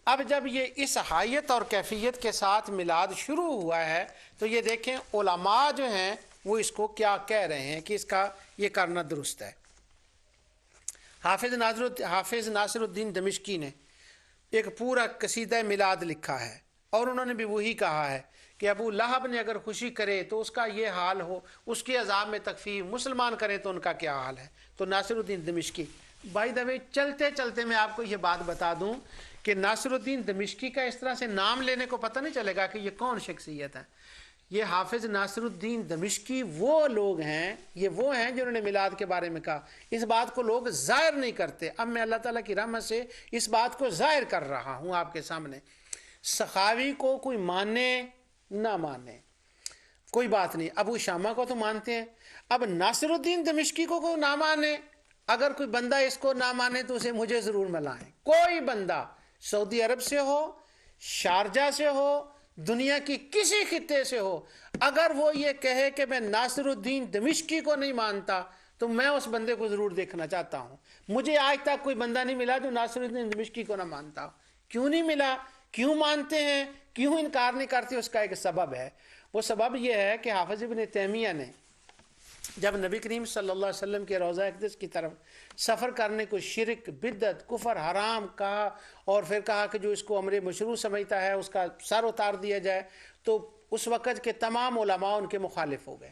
اب جب یہ اس حیت اور کیفیت کے ساتھ میلاد شروع ہوا ہے تو یہ دیکھیں علماء جو ہیں وہ اس کو کیا کہہ رہے ہیں کہ اس کا یہ کرنا درست ہے۔ حافظ ناصر الدین دمشقی نے ایک پورا قصیدہ میلاد لکھا ہے، اور انہوں نے بھی وہی کہا ہے کہ ابو لہب نے اگر خوشی کرے تو اس کا یہ حال ہو، اس کے عذاب میں تکفیر، مسلمان کریں تو ان کا کیا حال ہے۔ تو ناصر الدین دمشقی، بائی دا وے چلتے چلتے میں آپ کو یہ بات بتا دوں کہ ناصر الدین دمشقی کا اس طرح سے نام لینے کو پتہ نہیں چلے گا کہ یہ کون شخصیت ہے۔ یہ حافظ ناصر الدین دمشقی وہ لوگ ہیں، یہ وہ ہیں جنہوں نے میلاد کے بارے میں کہا۔ اس بات کو لوگ ظاہر نہیں کرتے، اب میں اللہ تعالیٰ کی رحمت سے اس بات کو ظاہر کر رہا ہوں آپ کے سامنے۔ سخاوی کو کوئی مانے نہ مانے کوئی بات نہیں، ابو شامہ کو تو مانتے ہیں، اب ناصر الدین دمشقی کو کوئی نہ مانے، اگر کوئی بندہ اس کو نہ مانے تو اسے مجھے ضرور ملائیں۔ کوئی بندہ سعودی عرب سے ہو، شارجہ سے ہو، دنیا کی کسی خطے سے ہو، اگر وہ یہ کہے کہ میں ناصر الدین دمشقی کو نہیں مانتا تو میں اس بندے کو ضرور دیکھنا چاہتا ہوں۔ مجھے آج تک کوئی بندہ نہیں ملا جو ناصر الدین دمشقی کو نہ مانتا ہو۔ کیوں نہیں ملا؟ کیوں مانتے ہیں؟ کیوں انکار نہیں کرتے؟ اس کا ایک سبب ہے۔ وہ سبب یہ ہے کہ حافظ ابن تیمیہ نے جب نبی کریم صلی اللہ علیہ وسلم کے روضہ اقدس کی طرف سفر کرنے کو شرک، بدعت، کفر، حرام کہا، اور پھر کہا کہ جو اس کو امر مشروع سمجھتا ہے اس کا سر اتار دیا جائے، تو اس وقت کے تمام علماء ان کے مخالف ہو گئے۔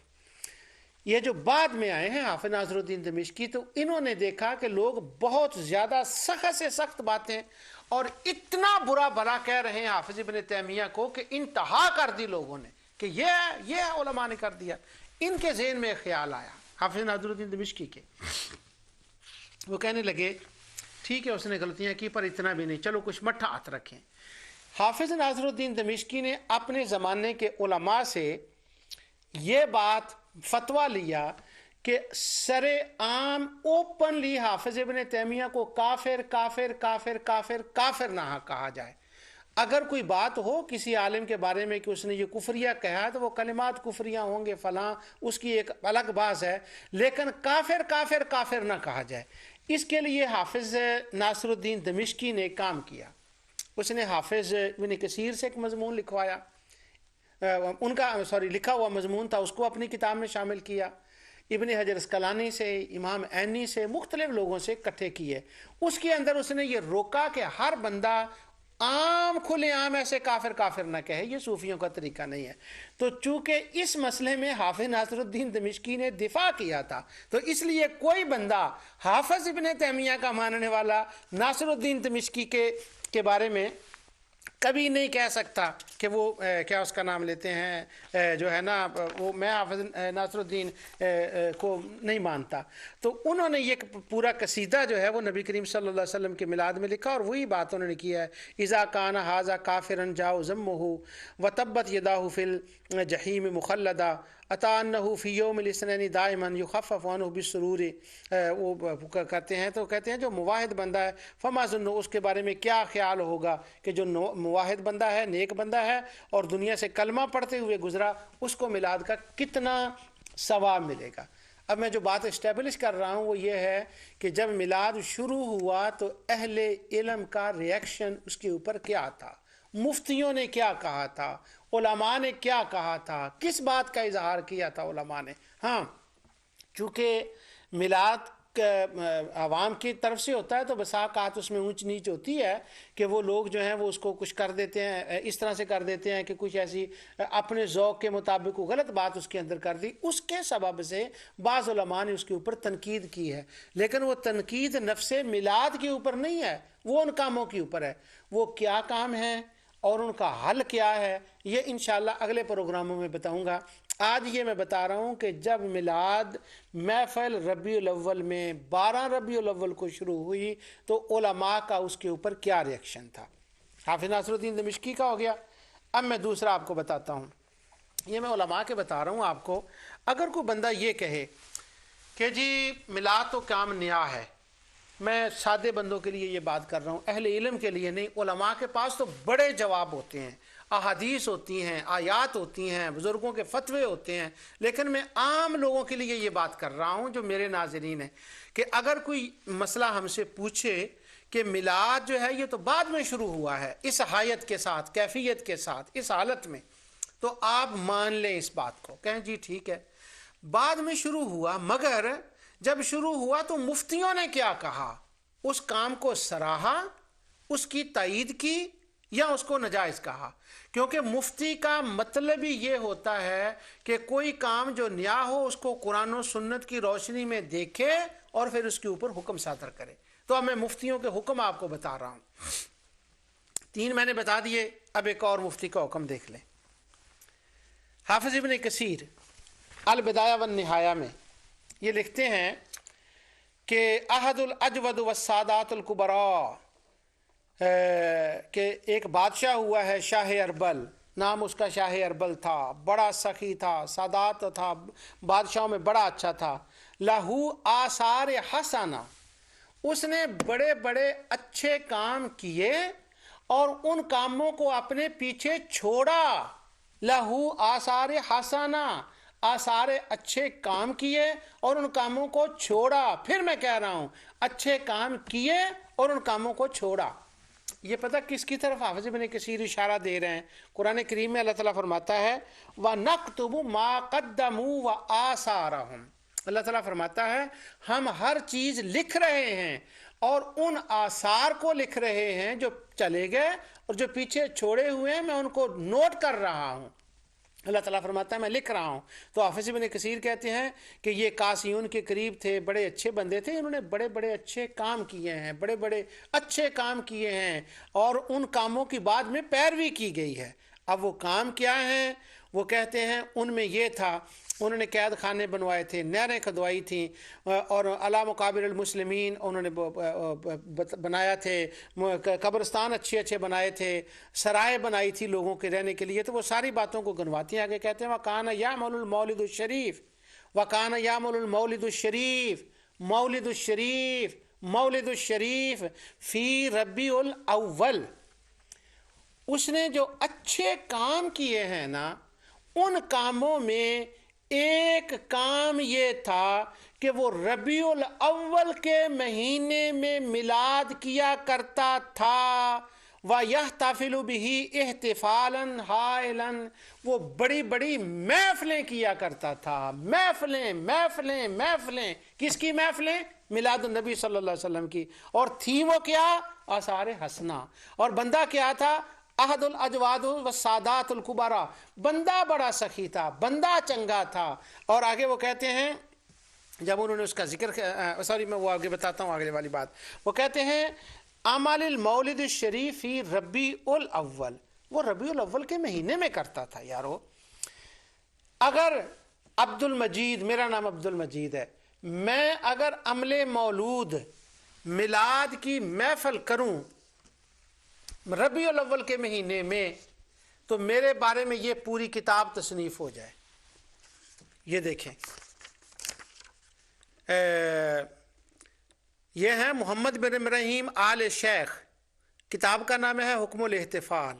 یہ جو بعد میں آئے ہیں حافظ ناصر الدین دمشقی، تو انہوں نے دیکھا کہ لوگ بہت زیادہ سخت سے سخت باتیں اور اتنا برا بھلا کہہ رہے ہیں حافظ ابن تیمیہ کو کہ انتہا کر دی لوگوں نے کہ یہ علماء نے کر دیا۔ ان کے ذہن میں خیال آیا حافظ ناصر الدین دمشقی کے، وہ کہنے لگے ٹھیک ہے اس نے غلطیاں کی پر اتنا بھی نہیں، چلو کچھ مٹھا ہاتھ رکھیں۔ حافظ ناصر الدین دمشقی نے اپنے زمانے کے علماء سے یہ بات فتویٰ لیا کہ سر عام اوپنلی حافظ ابن تیمیہ کو کافر کافر کافر کافر کافر نہ کہا جائے۔ اگر کوئی بات ہو کسی عالم کے بارے میں کہ اس نے یہ کفریہ کہا تو وہ کلمات کفریہ ہوں گے فلاں، اس کی ایک الگ بات ہے، لیکن کافر کافر کافر نہ کہا جائے۔ اس کے لیے حافظ ناصر الدین دمشقی نے کام کیا، اس نے حافظ ابن کثیر سے ایک مضمون لکھوایا، ان کا لکھا ہوا مضمون تھا، اس کو اپنی کتاب میں شامل کیا، ابن حجر اسقلانی سے، امام عینی سے، مختلف لوگوں سے اکٹھے کیے۔ اس کے اندر اس نے یہ روکا کہ ہر بندہ عام کھلے عام ایسے کافر کافر نہ کہے، یہ صوفیوں کا طریقہ نہیں ہے۔ تو چونکہ اس مسئلے میں حافظ ناصر الدین دمشقی نے دفاع کیا تھا، تو اس لیے کوئی بندہ حافظ ابن تیمیہ کا ماننے والا ناصر الدین دمشقی کے بارے میں کبھی نہیں کہہ سکتا کہ وہ کیا اس کا نام لیتے ہیں جو ہے نا وہ میں حافظ ناصر الدین کو نہیں مانتا۔ تو انہوں نے یہ پورا قصیدہ جو ہے وہ نبی کریم صلی اللہ علیہ وسلم کے میلاد میں لکھا، اور وہی بات انہوں نے کیا ہے، اذا کان ھذا کافرا جاء ذمہ وتبت یداہ فی الجحیم مخلدا اتانہ فی یوم الاثنین دائما یخفف عنہ بالسرور۔ وہ کرتے ہیں تو کہتے ہیں جو مواحد بندہ ہے فما ظن، اس کے بارے میں کیا خیال ہوگا کہ جو مواحد بندہ ہے، نیک بندہ ہے اور دنیا سے کلمہ پڑھتے ہوئے گزرا، اس کو میلاد کا کتنا ثواب ملے گا۔ اب میں جو بات اسٹیبلش کر رہا ہوں وہ یہ ہے کہ جب میلاد شروع ہوا تو اہل علم کا ریئیکشن اس کے اوپر کیا تھا، مفتیوں نے کیا کہا تھا، علماء نے کیا کہا تھا، کس بات کا اظہار کیا تھا علماء نے۔ ہاں چونکہ میلاد عوام کی طرف سے ہوتا ہے تو بسا اوقات اس میں اونچ نیچ ہوتی ہے کہ وہ لوگ جو ہیں وہ اس کو کچھ کر دیتے ہیں، اس طرح سے کر دیتے ہیں کہ کچھ ایسی اپنے ذوق کے مطابق غلط بات اس کے اندر کر دی، اس کے سبب سے بعض علماء نے اس کے اوپر تنقید کی ہے، لیکن وہ تنقید نفس میلاد کے اوپر نہیں ہے، وہ ان کاموں کے اوپر ہے۔ وہ کیا کام ہیں اور ان کا حل کیا ہے یہ انشاءاللہ اگلے پروگراموں میں بتاؤں گا۔ آج یہ میں بتا رہا ہوں کہ جب میلاد محفل ربیع الاول میں 12 ربیع الاول کو شروع ہوئی تو علماء کا اس کے اوپر کیا ریئیکشن تھا۔ حافظ ناصر الدین دمشقی کا ہو گیا، اب میں دوسرا آپ کو بتاتا ہوں، یہ میں علماء کے بتا رہا ہوں آپ کو۔ اگر کوئی بندہ یہ کہے کہ جی میلاد تو کام نیا ہے، میں سادے بندوں کے لیے یہ بات کر رہا ہوں، اہل علم کے لیے نہیں، علماء کے پاس تو بڑے جواب ہوتے ہیں، احادیث ہوتی ہیں، آیات ہوتی ہیں، بزرگوں کے فتوے ہوتے ہیں، لیکن میں عام لوگوں کے لیے یہ بات کر رہا ہوں جو میرے ناظرین ہیں، کہ اگر کوئی مسئلہ ہم سے پوچھے کہ میلاد جو ہے یہ تو بعد میں شروع ہوا ہے، اس حیت کے ساتھ، کیفیت کے ساتھ، اس حالت میں، تو آپ مان لیں اس بات کو، کہیں جی ٹھیک ہے بعد میں شروع ہوا، مگر جب شروع ہوا تو مفتیوں نے کیا کہا؟ اس کام کو سراہا، اس کی تائید کی، یا اس کو ناجائز کہا؟ کیونکہ مفتی کا مطلب ہی یہ ہوتا ہے کہ کوئی کام جو نیا ہو اس کو قرآن و سنت کی روشنی میں دیکھے اور پھر اس کے اوپر حکم صادر کرے۔ تو اب میں مفتیوں کے حکم آپ کو بتا رہا ہوں، 3 میں نے بتا دیے، اب ایک اور مفتی کا حکم دیکھ لیں۔ حافظ ابن کثیر البدایہ والنہایہ میں یہ لکھتے ہیں کہ احد الاجود والسادات الکبراء، کہ ایک بادشاہ ہوا ہے شاہ اربل، نام اس کا شاہ اربل تھا، بڑا سخی تھا، سادات تھا، بادشاہوں میں بڑا اچھا تھا۔ لہو آثار حسنہ، اس نے بڑے بڑے اچھے کام کیے اور ان کاموں کو اپنے پیچھے چھوڑا۔ لہو آثار حسنہ، آثار اچھے کام کیے اور ان کاموں کو چھوڑا۔ پھر میں کہہ رہا ہوں اچھے کام کیے اور ان کاموں کو چھوڑا۔ یہ پتہ کس کی طرف حافظ ابن کثیر اشارہ دے رہے ہیں؟ قرآن کریم میں اللہ تعالیٰ فرماتا ہے وَنَكْتُبُ مَا قَدَّمُوا وَآثَارَهُمْ، اللہ تعالیٰ فرماتا ہے ہم ہر چیز لکھ رہے ہیں اور ان آثار کو لکھ رہے ہیں جو چلے گئے اور جو پیچھے چھوڑے ہوئے ہیں، میں ان کو نوٹ کر رہا ہوں۔ اللہ تعالیٰ فرماتا ہے میں لکھ رہا ہوں۔ تو حافظ ابن کثیر کہتے ہیں کہ یہ قاسیون کے قریب تھے، بڑے اچھے بندے تھے، انہوں نے بڑے بڑے اچھے کام کیے ہیں، بڑے بڑے اچھے کام کیے ہیں اور ان کاموں کی بعد میں پیروی کی گئی ہے۔ اب وہ کام کیا ہیں؟ وہ کہتے ہیں ان میں یہ تھا، انہوں نے قید خانے بنوائے تھے، نہریں کھدوائی تھیں، اور علی مقابر المسلمین انہوں نے بنایا تھے، قبرستان اچھے اچھے بنائے تھے، سرائے بنائی تھی لوگوں کے رہنے کے لیے۔ تو وہ ساری باتوں کو گنواتی ہیں۔ آگے کہتے ہیں وَكَانَ يَعْمَلُ الْمَوْلِدُ الشَّرِيفِ، وَكَانَ يَعْمَلُ الْمَوْلِدُ الشَّرِيفِ، مولد الشریف، مولد الشریف فی ربیع الاول۔ اس نے جو اچھے کام کیے ہیں نا، ان کاموں میں ایک کام یہ تھا کہ وہ ربیع الاول کے مہینے میں میلاد کیا کرتا تھا۔ وَيَحْتَفِلُ بِهِ احتفالاً حائلاً، وہ بڑی بڑی محفلیں کیا کرتا تھا، محفلیں محفلیں محفلیں۔ کس کی محفلیں؟ میلاد النبی صلی اللہ علیہ وسلم کی۔ اور تھی وہ کیا؟ آثار حسنہ۔ اور بندہ کیا تھا؟ احد الاجواد والسادات الکبراء، بندہ بڑا سخی تھا، بندہ چنگا تھا۔ اور آگے وہ کہتے ہیں جب انہوں نے اس کا ذکر، میں وہ آگے بتاتا ہوں اگلے والی بات۔ وہ کہتے ہیں اعمال المولد الشریف فی ربیع الاول، وہ ربیع الاول کے مہینے میں کرتا تھا۔ یارو اگر عبد المجید، میرا نام عبد المجید ہے، میں اگر عمل مولود میلاد کی محفل کروں ربیع الاول کے مہینے میں، تو میرے بارے میں یہ پوری کتاب تصنیف ہو جائے۔ یہ دیکھیں، یہ ہے محمد بن ابراہیم آل شیخ، کتاب کا نام ہے حکم الاحتفال،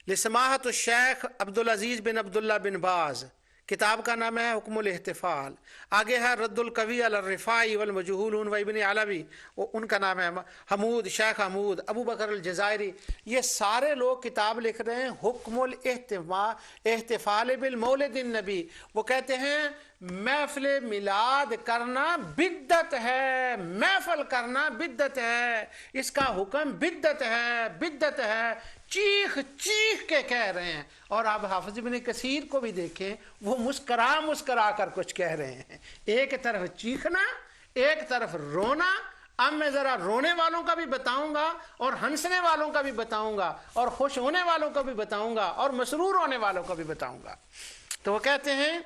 لسماحت الشیخ عبدالعزیز بن عبداللہ بن باز، کتاب کا نام ہے حکم الاحتفال۔ آگے ہے رد القوی علی الرفاعی والمجہولون و ابن علوی، ان کا نام ہے حمود، شیخ حمود، ابو بکر الجزائری۔ یہ سارے لوگ کتاب لکھ رہے ہیں حکم الاحتفال بالمولد النبی۔ وہ کہتے ہیں محفل میلاد کرنا بدعت ہے، محفل کرنا بدعت ہے، اس کا حکم بدعت ہے، بدعت ہے، چیخ چیخ کے کہہ رہے ہیں۔ اور آپ حافظ ابن کثیر کو بھی دیکھیں، وہ مسکرا کر کچھ کہہ رہے ہیں، ایک طرف چیخنا، ایک طرف رونا۔ اب میں ذرا رونے والوں کا بھی بتاؤں گا اور ہنسنے والوں کا بھی بتاؤں گا اور خوش ہونے والوں کا بھی بتاؤں گا اور مسرور ہونے والوں کا بھی بتاؤں گا۔ تو وہ کہتے ہیں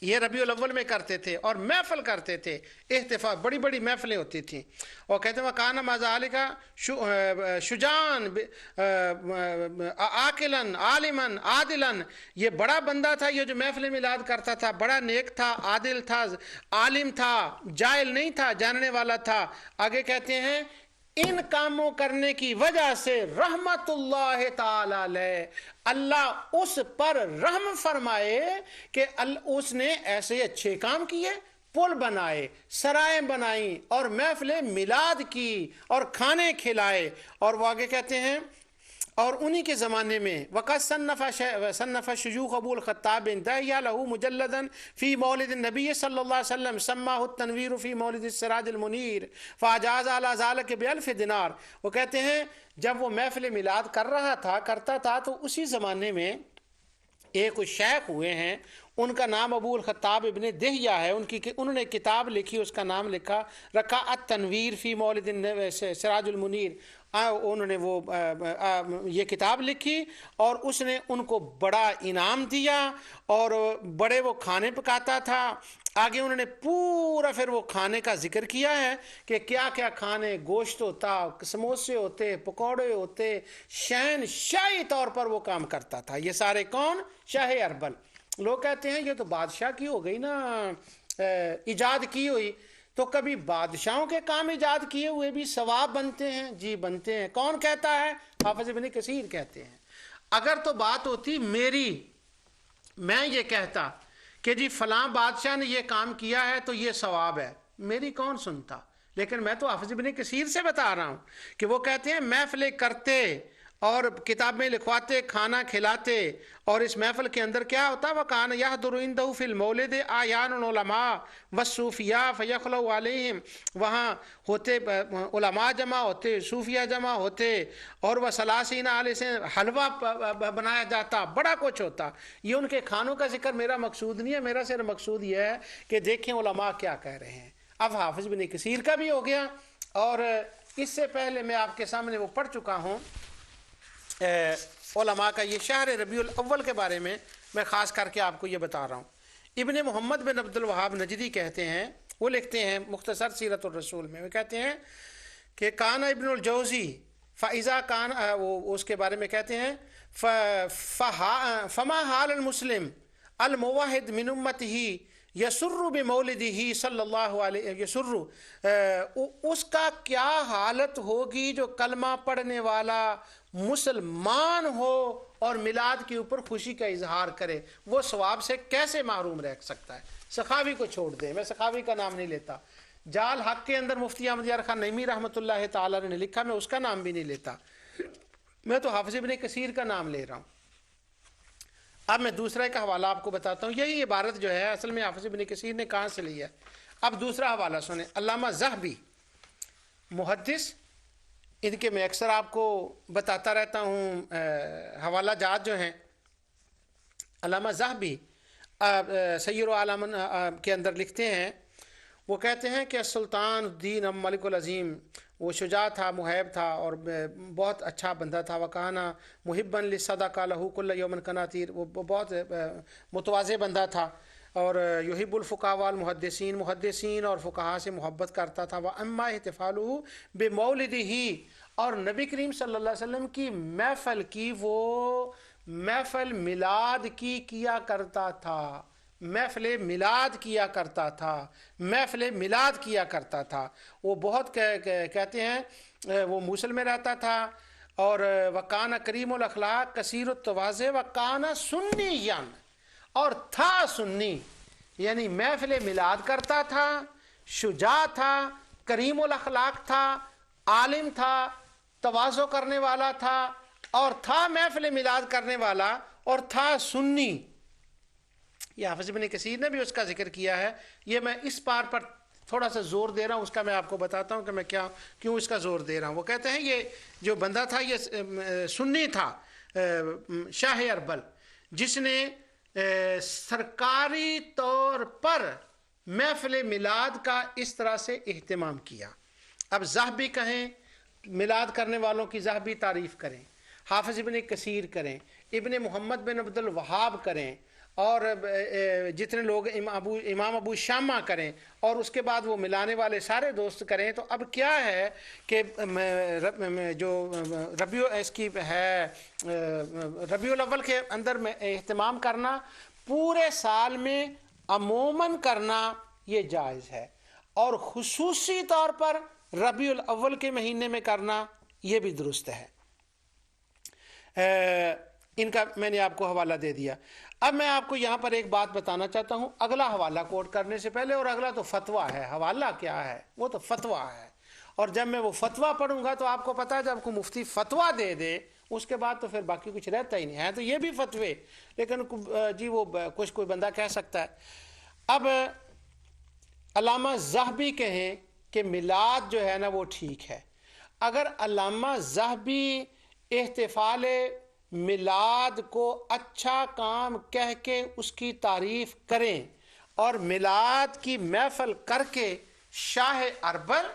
یہ ربیع الاول میں کرتے تھے اور محفل کرتے تھے، احتفال، بڑی بڑی محفلیں ہوتی تھیں۔ اور کہتے ہیں وَكَانَ مَعَ ذَلِكَ شُجَاعًا عَاقِلًا عَالِمًا عَادِلًا، یہ بڑا بندہ تھا، یہ جو محفل میلاد کرتا تھا، بڑا نیک تھا، عادل تھا، عالم تھا، جاہل نہیں تھا، جاننے والا تھا۔ آگے کہتے ہیں ان کاموں کرنے کی وجہ سے رحمت اللہ تعالی علیہ، اللہ اس پر رحم فرمائے کہ اس نے ایسے اچھے کام کیے، پل بنائے، سرائیں بنائیں اور محفل میلاد کی اور کھانے کھلائے. اور وہ آگے کہتے ہیں اور انہی کے زمانے میں وقت صنف شیوخ ابو الخطاب بن دہیہ لہو مجلدن فی مولد النبی صلی اللہ علیہ وسلم سماہ التنویر فی مولد السراج المنیر فاجاز علی ذالک ب1000 دینار. وہ کہتے ہیں جب وہ محفل میلاد کرتا تھا تو اسی زمانے میں ایک شیخ ہوئے ہیں، ان کا نام ابو الخطاب ابن دہیہ ہے. انہوں نے کتاب لکھی، اس کا نام رکھا التنویر فی مولد سراج المنیر. انہوں نے وہ یہ کتاب لکھی اور اس نے ان کو بڑا انعام دیا اور بڑے وہ کھانے پکاتا تھا. آگے انہوں نے پورا پھر وہ کھانے کا ذکر کیا ہے کہ کیا کیا کھانے، گوشت ہوتا، سموسے ہوتے، پکوڑے ہوتے، شاہی طور پر وہ کام کرتا تھا. یہ سارے کون؟ شاہ اربل. لوگ کہتے ہیں یہ تو بادشاہ کی ہو گئی نا ایجاد کی ہوئی. تو کبھی بادشاہوں کے کام ایجاد کیے ہوئے بھی ثواب بنتے ہیں؟ جی بنتے ہیں. کون کہتا ہے؟ حافظ ابن کثیر کہتے ہیں. اگر تو بات ہوتی میری، میں یہ کہتا کہ جی فلاں بادشاہ نے یہ کام کیا ہے تو یہ ثواب ہے، میری کون سنتا؟ لیکن میں تو حافظ ابن کثیر سے بتا رہا ہوں کہ وہ کہتے ہیں محفلیں کرتے اور کتابیں لکھواتے، کھانا کھلاتے، اور اس محفل کے اندر کیا ہوتا؟ وَكَانَ يَحْضُرُ عِنْدَهُ فِي الْمَوْلِدِ أَعْيَانُ الْعُلَمَاءِ وَالصُّوفِيَّاءِ فَيَخْلُوُ عَلَيْهِمْ. وہاں ہوتے علماء جمع ہوتے، صوفیہ جمع ہوتے، اور وہ ثلاثین آلے سے حلوہ بنایا جاتا، بڑا کچھ ہوتا. یہ ان کے کھانوں کا ذکر میرا مقصود نہیں ہے، میرا صرف مقصود یہ ہے کہ دیکھیں علماء کیا کہہ رہے ہیں. اب حافظ ابن کثیر کا بھی ہو گیا، اور اس سے پہلے میں آپ کے سامنے وہ پڑھ چکا ہوں علماء کا یہ شہر ربیع الاول کے بارے میں خاص کر کے آپ کو یہ بتا رہا ہوں. ابن محمد بن عبد الوہاب نجدی کہتے ہیں، وہ لکھتے ہیں مختصر سیرت الرسول میں، وہ کہتے ہیں کہ کان ابن الجوزی فاذا کان، وہ اس کے بارے میں کہتے ہیں فما حال المسلم الموحد من امته یسر بمولدہ صلی اللہ علیہ یسر، اس کا کیا حالت ہوگی جو کلمہ پڑھنے والا مسلمان ہو اور میلاد کے اوپر خوشی کا اظہار کرے، وہ ثواب سے کیسے محروم رہ سکتا ہے؟ سخاوی کو چھوڑ دیں، میں سخاوی کا نام نہیں لیتا. جال حق کے اندر مفتی احمد یار خان نعیمی رحمۃ اللہ تعالی نے لکھا، میں اس کا نام بھی نہیں لیتا، میں تو حافظ ابن کثیر کا نام لے رہا ہوں. اب میں دوسرا ایک حوالہ آپ کو بتاتا ہوں. یہی عبارت جو ہے اصل میں حافظ ابن کثیر نے کہاں سے لی ہے. اب دوسرا حوالہ سنیں. علامہ ذہبی محدث، ان کے میں اکثر آپ کو بتاتا رہتا ہوں حوالہ جات جو ہیں. علامہ ذہبی سیر العالم کے اندر لکھتے ہیں، وہ کہتے ہیں کہ سلطان الدین ملک العظیم وہ شجاع تھا، محب تھا اور بہت اچھا بندہ تھا. وکانا محبا للصدقہ لہو کل یوم قناطیر، وہ بہت متواضع بندہ تھا اور یحب الفقہاء والمحدثین، محدثین اور فقہاء سے محبت کرتا تھا. واما احتفالہ بمولدہ، اور نبی کریم صلی اللہ علیہ وسلم کی محفل کی، وہ محفل میلاد کی کیا کرتا تھا، محفل میلاد کیا کرتا تھا، محفل میلاد کیا کرتا تھا. وہ بہت کہتے ہیں وہ موصل میں رہتا تھا، اور وکان کریم الاخلاق کثیر التواضع وکان سنیاً، اور تھا سنی، یعنی محفل میلاد کرتا تھا، شجاع تھا، کریم الاخلاق تھا، عالم تھا، تواضع کرنے والا تھا، اور تھا محفل میلاد کرنے والا، اور تھا سنی. یہ حافظ ابن کثیر نے بھی اس کا ذکر کیا ہے. یہ میں اس بار پر تھوڑا سا زور دے رہا ہوں، اس کا میں آپ کو بتاتا ہوں کہ میں کیوں اس کا زور دے رہا ہوں. وہ کہتے ہیں یہ جو بندہ تھا یہ سنی تھا، شاہ اربل، جس نے سرکاری طور پر محفل میلاد کا اس طرح سے اہتمام کیا. اب ذہبی کہیں، میلاد کرنے والوں کی ذہبی تعریف کریں، حافظ ابن کثیر کریں، ابن محمد بن عبد الوہاب کریں، اور جتنے لوگ امام ابو شامہ کریں، اور اس کے بعد وہ ملانے والے سارے دوست کریں. تو اب کیا ہے کہ جو اس کی ہے ربیع الاول کے اندر میں اہتمام کرنا، پورے سال میں عموماً کرنا یہ جائز ہے، اور خصوصی طور پر ربیع الاول کے مہینے میں کرنا یہ بھی درست ہے. ان کا میں نے آپ کو حوالہ دے دیا۔ اب میں آپ کو یہاں پر ایک بات بتانا چاہتا ہوں اگلا حوالہ کوٹ کرنے سے پہلے، اور اگلا تو فتویٰ ہے، حوالہ کیا ہے، وہ تو فتویٰ ہے، اور جب میں وہ فتویٰ پڑھوں گا تو آپ کو پتا ہے جب کو مفتی فتویٰ دے دے اس کے بعد تو پھر باقی کچھ رہتا ہی نہیں ہے، تو یہ بھی فتوے، لیکن جی وہ کچھ کوئی بندہ کہہ سکتا ہے۔ اب علامہ ذہبی کہیں کہ میلاد جو ہے نا وہ ٹھیک ہے، اگر علامہ ذہبی احتفال میلاد کو اچھا کام کہہ کے اس کی تعریف کریں اور میلاد کی محفل کر کے شاہ اربل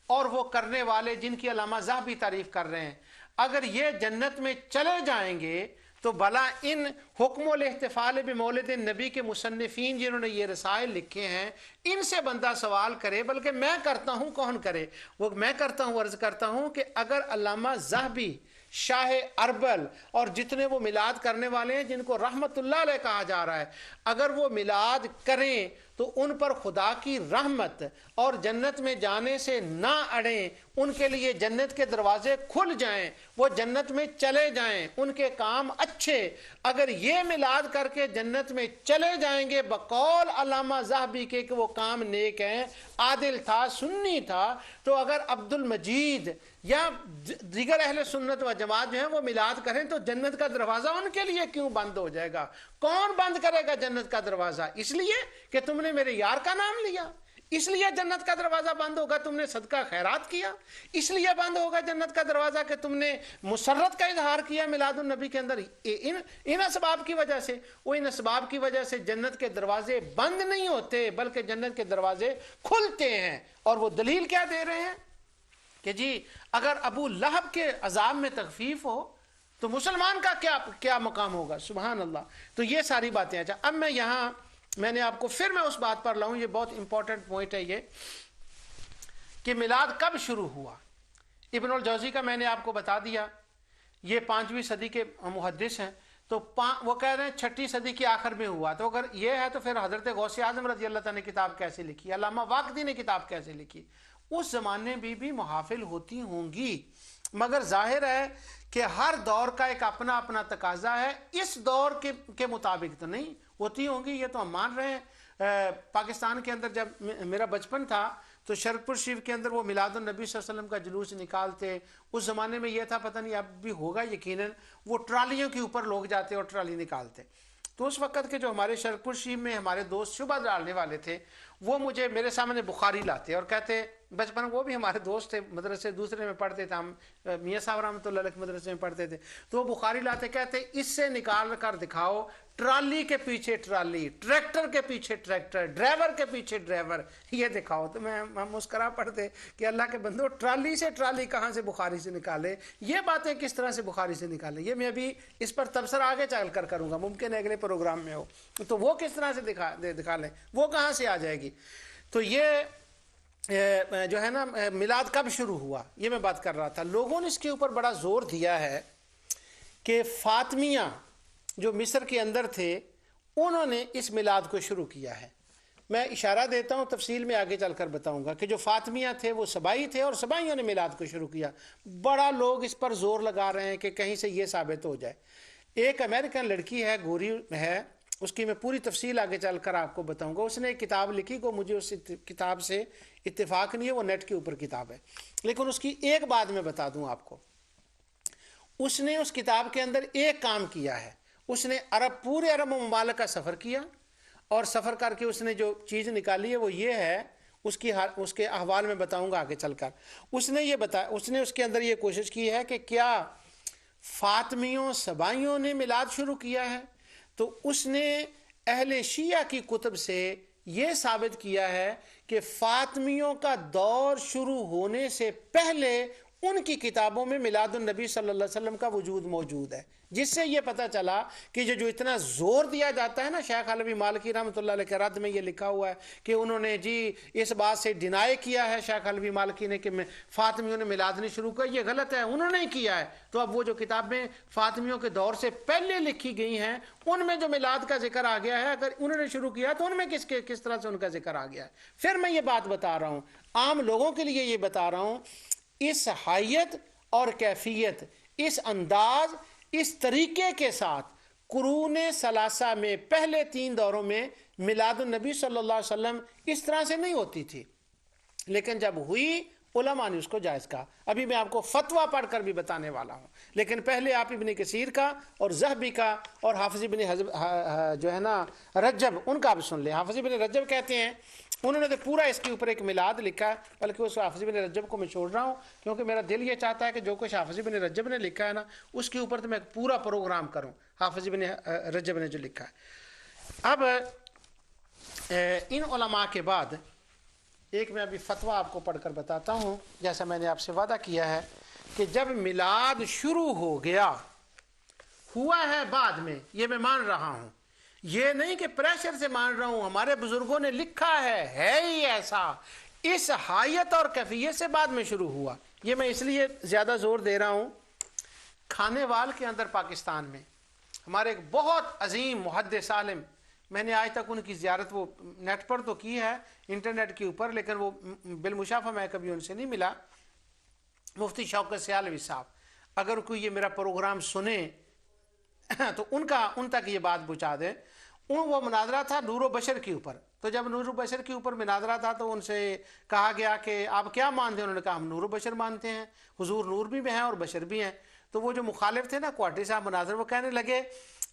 اور وہ کرنے والے جن کی علامہ ذہبی تعریف کر رہے ہیں اگر یہ جنت میں چلے جائیں گے تو بھلا ان حکم الاحتفال بمولد نبی کے مصنفین جنہوں نے یہ رسائل لکھے ہیں ان سے بندہ سوال کرے، بلکہ میں کرتا ہوں، کون کرے وہ، میں کرتا ہوں، عرض کرتا ہوں کہ اگر علامہ ذہبی، شاہ اربل اور جتنے وہ میلاد کرنے والے ہیں جن کو رحمت اللہ علیہ کہا جا رہا ہے، اگر وہ میلاد کریں تو ان پر خدا کی رحمت اور جنت میں جانے سے نہ اڑیں، ان کے لیے جنت کے دروازے کھل جائیں، وہ جنت میں چلے جائیں، ان کے کام اچھے، اگر یہ میلاد کر کے جنت میں چلے جائیں گے بقول علامہ ذہبی کے کہ وہ کام نیک ہیں، عادل تھا، سنی تھا، تو اگر عبد المجید یا دیگر اہل سنت و جماعت جو ہیں وہ میلاد کریں تو جنت کا دروازہ ان کے لیے کیوں بند ہو جائے گا؟ کون بند کرے گا جنت کا دروازہ؟ اس لیے کہ تم نے میرے یار کا نام لیا، اس لیے جنت کا دروازہ بند ہوگا؟ تم نے صدقہ خیرات کیا، اس لیے بند ہوگا جنت کا دروازہ کہ تم نے مسرت کا اظہار کیا میلاد النبی کے اندر؟ ان اسباب کی وجہ سے، وہ ان اسباب کی وجہ سے جنت کے دروازے بند نہیں ہوتے بلکہ جنت کے دروازے کھلتے ہیں۔ اور وہ دلیل کیا دے رہے ہیں کہ جی اگر ابو لہب کے عذاب میں تخفیف ہو تو مسلمان کا کیا مقام ہوگا؟ سبحان اللہ۔ تو یہ ساری باتیں اچھا اب میں نے آپ کو پھر میں اس بات پر لاؤں، یہ بہت امپورٹنٹ پوائنٹ ہے یہ کہ میلاد کب شروع ہوا۔ ابن الجوزی کا میں نے آپ کو بتا دیا، یہ 5ویں صدی کے محدث ہیں، تو وہ کہہ رہے ہیں 6 صدی کی آخر میں ہوا، تو اگر یہ ہے تو پھر حضرت غوث اعظم رضی اللہ تعالیٰ نے کتاب کیسے لکھی، علامہ واقدی نے کتاب کیسے لکھی؟ اس زمانے میں بھی محافل ہوتی ہوں گی، مگر ظاہر ہے کہ ہر دور کا ایک اپنا اپنا تقاضا ہے، اس دور کے مطابق تو نہیں ہوتی ہوں گی، یہ تو ہم مان رہے ہیں۔ پاکستان کے اندر جب میرا بچپن تھا تو شرک پور شریف کے اندر وہ میلاد النبی صلی اللہ علیہ وسلم کا جلوس نکالتے، اس زمانے میں یہ تھا، پتہ نہیں اب بھی ہوگا یقیناً، وہ ٹرالیوں کے اوپر لوگ جاتے اور ٹرالی نکالتے۔ تو اس وقت کے جو ہمارے شرک پور شریف میں ہمارے دوست شبہ ڈالنے والے تھے وہ مجھے میرے سامنے بخاری لاتے اور کہتے، بچپن وہ بھی ہمارے دوست تھے، مدرسے دوسرے میں پڑھتے تھے، ہم میاں صاحب رحمۃ اللہ علیہ مدرسے میں پڑھتے تھے، تو وہ بخاری لاتے، کہتے اس سے نکال کر دکھاؤ ٹرالی کے پیچھے ٹرالی، ٹریکٹر کے پیچھے ٹریکٹر، ڈرائیور کے پیچھے ڈرائیور، یہ دکھاؤ۔ تو ہم مسکرا پڑتے کہ اللہ کے بندو، ٹرالی سے ٹرالی کہاں سے بخاری سے نکالے، یہ باتیں کس طرح سے بخاری سے نکالیں؟ یہ میں ابھی اس پر تبصرہ آگے چل کر کروں گا، ممکن ہے اگلے پروگرام میں ہو، تو وہ کس طرح سے دکھا لیں، وہ کہاں سے آ جائے گی؟ تو یہ جو ہے نا میلاد کب شروع ہوا یہ میں بات کر رہا تھا۔ لوگوں نے اس کے اوپر بڑا زور دیا ہے کہ فاطمیہ جو مصر کے اندر تھے انہوں نے اس میلاد کو شروع کیا ہے۔ میں اشارہ دیتا ہوں، تفصیل میں آگے چل کر بتاؤں گا کہ جو فاطمیہ تھے وہ سبائی تھے اور سبائیوں نے میلاد کو شروع کیا۔ بڑا لوگ اس پر زور لگا رہے ہیں کہ کہیں سے یہ ثابت ہو جائے۔ ایک امریکن لڑکی ہے، گوری ہے، اس کی میں پوری تفصیل آگے چل کر آپ کو بتاؤں گا۔ اس نے ایک کتاب لکھی کو مجھے اس کتاب سے اتفاق نہیں ہے، وہ نیٹ کے اوپر کتاب ہے، لیکن اس کی ایک بات میں بتا دوں آپ کو، اس نے اس کتاب کے اندر ایک کام کیا ہے، اس نے پورے عرب ممالک کا سفر کیا، اور سفر کر کے اس نے جو چیز نکالی ہے وہ یہ ہے، اس کے احوال میں بتاؤں گا آگے چل کر۔ اس نے اس کے اندر یہ کوشش کی ہے کہ کیا فاطمیوں سبائیوں نے میلاد شروع کیا ہے، تو اس نے اہل شیعہ کی کتب سے یہ ثابت کیا ہے کہ فاطمیوں کا دور شروع ہونے سے پہلے ان کی کتابوں میں میلاد النبی صلی اللہ علیہ وسلم کا وجود موجود ہے، جس سے یہ پتہ چلا کہ جو اتنا زور دیا جاتا ہے نا، شیخ حلبی مالکی رحمۃ اللہ علیہ کے رد میں یہ لکھا ہوا ہے کہ انہوں نے جی اس بات سے ڈینائی کیا ہے شیخ حلبی مالکی نے کہ فاطمیوں نے میلاد نہیں شروع کیا، یہ غلط ہے، انہوں نے کیا ہے۔ تو اب وہ جو کتابیں فاطمیوں کے دور سے پہلے لکھی گئی ہیں ان میں جو میلاد کا ذکر آ گیا ہے، اگر انہوں نے شروع کیا تو ان میں کس طرح سے ان کا ذکر آ گیا ہے۔ پھر میں یہ بات بتا رہا ہوں، عام لوگوں کے لیے یہ بتا رہا ہوں، اس حیت اور کیفیت، اس انداز، اس طریقے کے ساتھ قرون ثلاثہ میں پہلے 3 دوروں میں میلاد النبی صلی اللہ علیہ وسلم اس طرح سے نہیں ہوتی تھی، لیکن جب ہوئی علماء نے اس کو جائز کہا۔ ابھی میں آپ کو فتویٰ پڑھ کر بھی بتانے والا ہوں، لیکن پہلے آپ ابن کثیر کا اور ذہبی کا اور حافظ ابن جو ہے نا رجب، ان کا بھی سن لیں۔ حافظ ابن رجب کہتے ہیں، انہوں نے تو پورا اس کے اوپر ایک میلاد لکھا ہے، بلکہ اس حافظ ابن رجب کو میں چھوڑ رہا ہوں کیونکہ میرا دل یہ چاہتا ہے کہ جو کچھ حافظ ابن رجب نے لکھا ہے نا اس کے اوپر تو میں پورا پروگرام کروں، حافظ ابن رجب نے جو لکھا ہے۔ اب ان علماء کے بعد ایک میں ابھی فتویٰ آپ کو پڑھ کر بتاتا ہوں، جیسا میں نے آپ سے وعدہ کیا ہے کہ جب میلاد شروع ہو گیا، ہوا ہے بعد میں، یہ میں مان رہا ہوں، یہ نہیں کہ پریشر سے مان رہا ہوں، ہمارے بزرگوں نے لکھا ہے ہی ایسا، اس حیت اور کیفیت سے بعد میں شروع ہوا۔ یہ میں اس لیے زیادہ زور دے رہا ہوں، کھانے وال کے اندر پاکستان میں ہمارے ایک بہت عظیم محدث عالم، میں نے آج تک ان کی زیارت وہ نیٹ پر تو کی ہے انٹرنیٹ کے اوپر، لیکن وہ بالمشافہ میں کبھی ان سے نہیں ملا، مفتی شوکت سیالوی صاحب، اگر کوئی یہ میرا پروگرام سنے تو ان تک یہ بات پہنچا دیں۔ وہ مناظرہ تھا نور و بشر کے اوپر، تو جب نور و بشر کے اوپر مناظرہ تھا تو ان سے کہا گیا کہ آپ کیا مانتے ہیں؟ انہوں نے کہا ہم نور و بشر مانتے ہیں، حضور نور بھی ہیں اور بشر بھی ہیں۔ تو وہ جو مخالف تھے نا کوارٹری صاحب مناظر، وہ کہنے لگے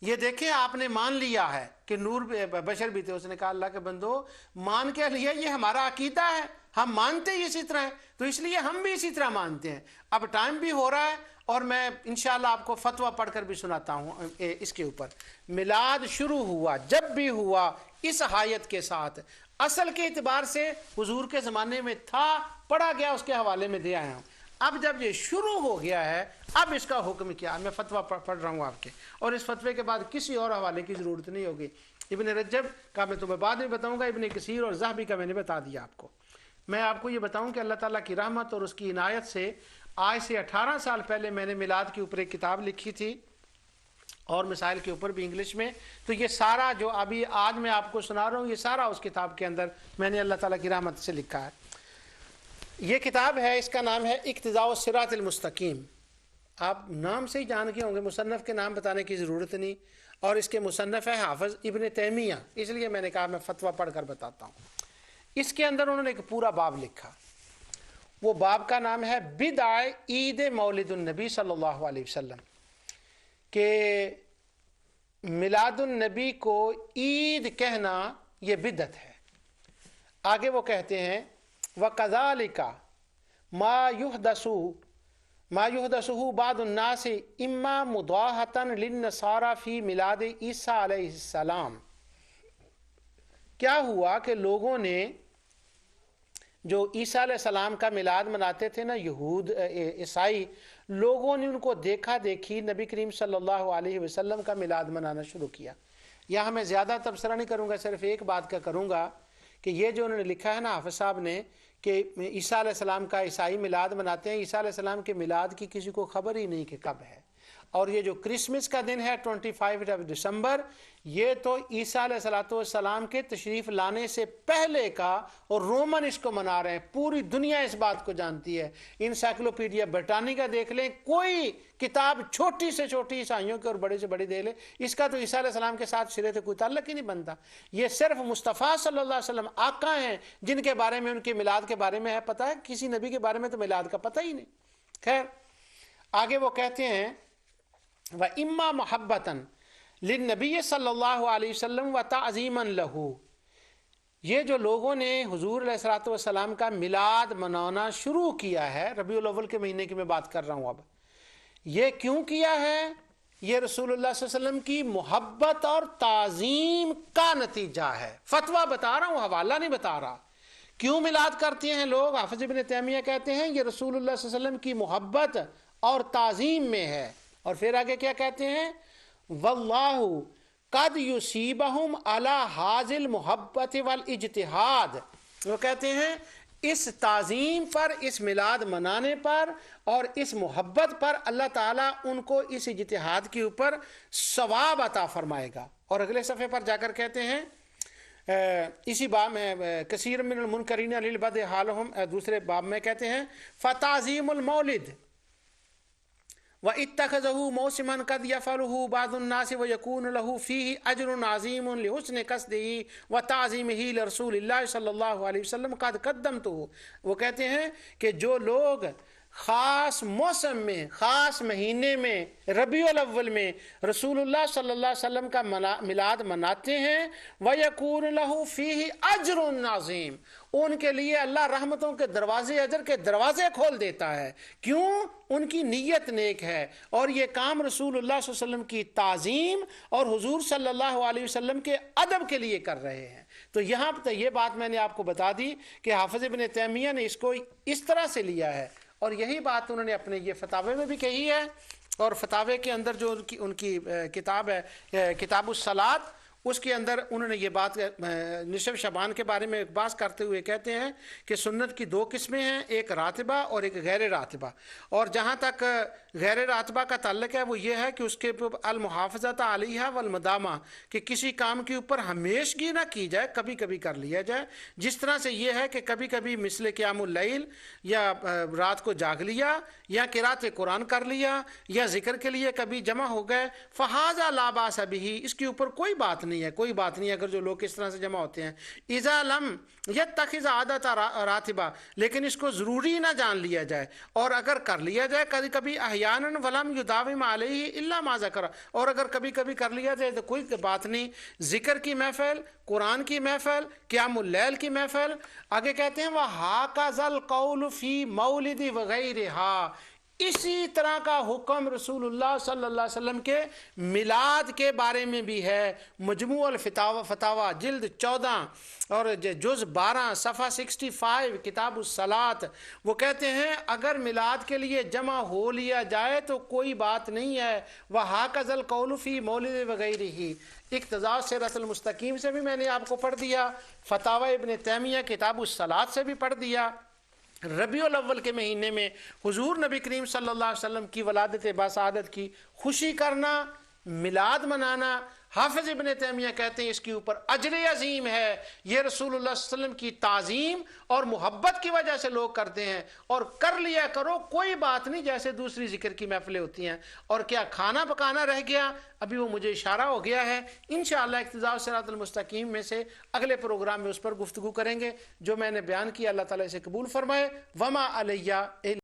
یہ دیکھیں آپ نے مان لیا ہے کہ نور بشر بھی تھے۔ اس نے کہا اللہ کے بندو مان کے لیا، یہ ہمارا عقیدہ ہے، ہم مانتے ہی اسی طرح ہے، تو اس لیے ہم بھی اسی طرح مانتے ہیں۔ اب ٹائم بھی ہو رہا ہے اور میں انشاءاللہ آپ کو فتویٰ پڑھ کر بھی سناتا ہوں اس کے اوپر۔ میلاد شروع ہوا، جب بھی ہوا اس حیت کے ساتھ، اصل کے اعتبار سے حضور کے زمانے میں تھا، پڑھا گیا، اس کے حوالے میں دے آیا ہوں۔ اب جب یہ شروع ہو گیا ہے، اب اس کا حکم کیا؟ میں فتویٰ پڑھ رہا ہوں آپ کے، اور اس فتوے کے بعد کسی اور حوالے کی ضرورت نہیں ہوگی۔ ابن رجب کا میں تمہیں بعد میں بتاؤں گا، ابن کثیر اور ذہبی کا میں نے بتا دیا آپ کو۔ میں آپ کو یہ بتاؤں کہ اللہ تعالیٰ کی رحمت اور اس کی عنایت سے آج سے 18 سال پہلے میں نے میلاد کے اوپر ایک کتاب لکھی تھی، اور مسائل کے اوپر بھی انگلش میں، تو یہ سارا جو ابھی آج میں آپ کو سنا رہا ہوں یہ سارا اس کتاب کے اندر میں نے اللہ تعالیٰ کی رحمت سے لکھا ہے۔ یہ کتاب ہے، اس کا نام ہے اقتداء الصراط المستقیم۔ آپ نام سے ہی جان گئے ہوں گے، مصنف کے نام بتانے کی ضرورت نہیں، اور اس کے مصنف ہے حافظ ابن تیمیہ، اس لیے میں نے کہا میں فتویٰ پڑھ کر بتاتا ہوں۔ اس کے اندر انہوں نے ایک پورا باب لکھا، وہ باب کا نام ہے بدع عید مولد النبی صلی اللہ علیہ وسلم، کہ میلاد النبی کو عید کہنا یہ بدعت ہے۔ آگے وہ کہتے ہیں وَكَذَلِكَ مَا يُحْدَثُهُ بَعْضُ النَّاسِ إِمَّا مُضَاهَةً لِلنَّصَارَى فِي مِلَادِ عیسیٰ علیہ السلام۔ کیا ہوا کہ لوگوں نے جو عیسیٰ علیہ السلام کا میلاد مناتے تھے نا یہود عیسائی، لوگوں نے ان کو دیکھا دیکھی نبی کریم صلی اللہ علیہ وسلم کا میلاد منانا شروع کیا۔ یہاں میں زیادہ تبصرہ نہیں کروں گا، صرف ایک بات کا کروں گا کہ یہ جو انہوں نے لکھا ہے نا حافظ صاحب نے کہ عیسیٰ علیہ السلام کا عیسائی میلاد مناتے ہیں، عیسیٰ علیہ السلام کے میلاد کی کسی کو خبر ہی نہیں کہ کب ہے۔ اور یہ جو کرسمس کا دن ہے 25 دسمبر، یہ تو عیسیٰ علیہ السلام کے تشریف لانے سے پہلے کا، اور رومن اس کو منا رہے ہیں، پوری دنیا اس بات کو جانتی ہے۔ انسائکلوپیڈیا برٹانیکا دیکھ لیں، کوئی کتاب چھوٹی سے چھوٹی عیسائیوں کی اور بڑے سے بڑی دے لیں، اس کا تو عیسیٰ علیہ السلام کے ساتھ سرے سے کوئی تعلق ہی نہیں بنتا۔ یہ صرف مصطفیٰ صلی اللہ علیہ وسلم آقا ہیں جن کے بارے میں، ان کے میلاد کے بارے میں ہے پتہ ہے، کسی نبی کے بارے میں تو میلاد کا پتہ ہی نہیں۔ خیر آگے وہ کہتے ہیں وَإِمَّا مَحَبَّةً لِلنَّبِيِّ صلی اللہ علیہ وسلم وَتَعْظِيمًا لَهُ۔ یہ جو لوگوں نے حضور علیہ السلام کا میلاد منانا شروع کیا ہے، ربیع الاول کے مہینے کی میں بات کر رہا ہوں، اب یہ کیوں کیا ہے؟ یہ رسول اللہ صلی اللہ علیہ وسلم کی محبت اور تعظیم کا نتیجہ ہے۔ فتویٰ بتا رہا ہوں، حوالہ نہیں بتا رہا۔ کیوں میلاد کرتے ہیں لوگ؟ حافظ ابن تیمیہ کہتے ہیں یہ رسول اللہ صلی اللہ علیہ وسلم کی محبت اور تعظیم میں ہے۔ اور پھر آگے کیا کہتے ہیں؟ واللہ قد یصیبہم علی ھذی المحبت والاجتہاد۔ وہ کہتے ہیں اس تعظیم پر، اس میلاد منانے پر اور اس محبت پر اللہ تعالیٰ ان کو اس اجتہاد کے اوپر ثواب عطا فرمائے گا۔ اور اگلے صفحے پر جا کر کہتے ہیں اسی باب میں کثیر من المنکرین للبدع حالہم، دوسرے باب میں کہتے ہیں فتعظیم المولد وَإِتَّخَذَهُ مَوْسِمًا قَدْ يَفْعَلُهُ بَعْضُ النَّاسِ وَيَكُونُ لَهُ فِيهِ أَجْرٌ عَظِيمٌ لِحُسْنِ قَصْدِهِ وَتَعْظِيمِهِ لِرَسُولِ اللَّهِ صلی اللہ علیہ وسلم قَدْ قَدَّمْتُهُ. وہ کہتے ہیں کہ جو لوگ خاص موسم میں، خاص مہینے میں، ربیع الاول میں رسول اللہ صلی اللہ علیہ وسلم کا میلاد مناتے ہیں، وَيَكُونُ لَهُ فِيهِ أَجْرٌ عَظِيمٌ، ان کے لیے اللہ رحمتوں کے دروازے، اجر کے دروازے کھول دیتا ہے. کیوں؟ ان کی نیت نیک ہے اور یہ کام رسول اللہ صلی اللہ علیہ وسلم کی تعظیم اور حضور صلی اللہ علیہ وسلم کے ادب کے لیے کر رہے ہیں. تو یہاں پہ یہ بات میں نے آپ کو بتا دی کہ حافظ ابن تیمیہ نے اس کو اس طرح سے لیا ہے، اور یہی بات انہوں نے اپنے یہ فتاوے میں بھی کہی ہے. اور فتاوے کے اندر جو ان کی کتاب ہے کتاب الصلاۃ، اس کے اندر انہوں نے یہ بات نصف شعبان کے بارے میں ایک بات کرتے ہوئے کہتے ہیں کہ سنت کی دو قسمیں ہیں، ایک راتبہ اور ایک غیر راتبہ. اور جہاں تک غیر راتبہ کا تعلق ہے وہ یہ ہے کہ اس کے المحافظۃ علیہا والمدامہ، کہ کسی کام کے اوپر ہمیشگی نہ کی جائے، کبھی کبھی کر لیا جائے. جس طرح سے یہ ہے کہ کبھی کبھی مثل قیام اللیل، یا رات کو جاگ لیا، یا قرات قرآن کر لیا، یا ذکر کے لیے کبھی جمع ہو گئے، فہذا لا باس بہ، اس کے اوپر کوئی بات نہیں ہے، کوئی بات نہیں اگر جو لوگ اس طرح سے جمع ہوتے ہیں. اذا لم یتخذ عادت راتبہ، لیکن اس کو ضروری نہ جان لیا جائے، اور اگر کر لیا جائے کبھی کبھی احیانا ولم یداوم علیہ الا ما ذکر، اور اگر کبھی کبھی کر لیا جائے تو کوئی بات نہیں. ذکر کی محفل، قرآن کی محفل، قیام اللیل کی محفل. آگے کہتے ہیں وَهَكَذَا الْقَوْلُ فِي مَوْلِدِ وَغَيْرِهَا، اسی طرح کا حکم رسول اللہ صلی اللہ علیہ وسلم کے میلاد کے بارے میں بھی ہے. مجموع الفتاوی جلد 14 اور جز 12 صفحہ 65 کتاب الصلاۃ، وہ کہتے ہیں اگر میلاد کے لیے جمع ہو لیا جائے تو کوئی بات نہیں ہے. وَهَكَذَا الْقَوْلُ فِي مَوْلِدِ وَغَيْرِهِ، اقتضاء صراط المستقیم سے بھی میں نے آپ کو پڑھ دیا، فتاوی ابن تیمیہ کتاب الصلاۃ سے بھی پڑھ دیا. ربیع الاول کے مہینے میں حضور نبی کریم صلی اللہ علیہ وسلم کی ولادت باسعادت کی خوشی کرنا، میلاد منانا، حافظ ابن تیمیہ کہتے ہیں اس کے اوپر اجر عظیم ہے. یہ رسول اللہ صلی اللہ علیہ وسلم کی تعظیم اور محبت کی وجہ سے لوگ کرتے ہیں، اور کر لیا کرو، کوئی بات نہیں، جیسے دوسری ذکر کی محفلیں ہوتی ہیں. اور کیا کھانا پکانا رہ گیا، ابھی وہ مجھے اشارہ ہو گیا ہے، انشاءاللہ اقتداء صراط المستقیم میں سے اگلے پروگرام میں اس پر گفتگو کریں گے. جو میں نے بیان کیا اللہ تعالیٰ اسے قبول فرمائے. وما علیہ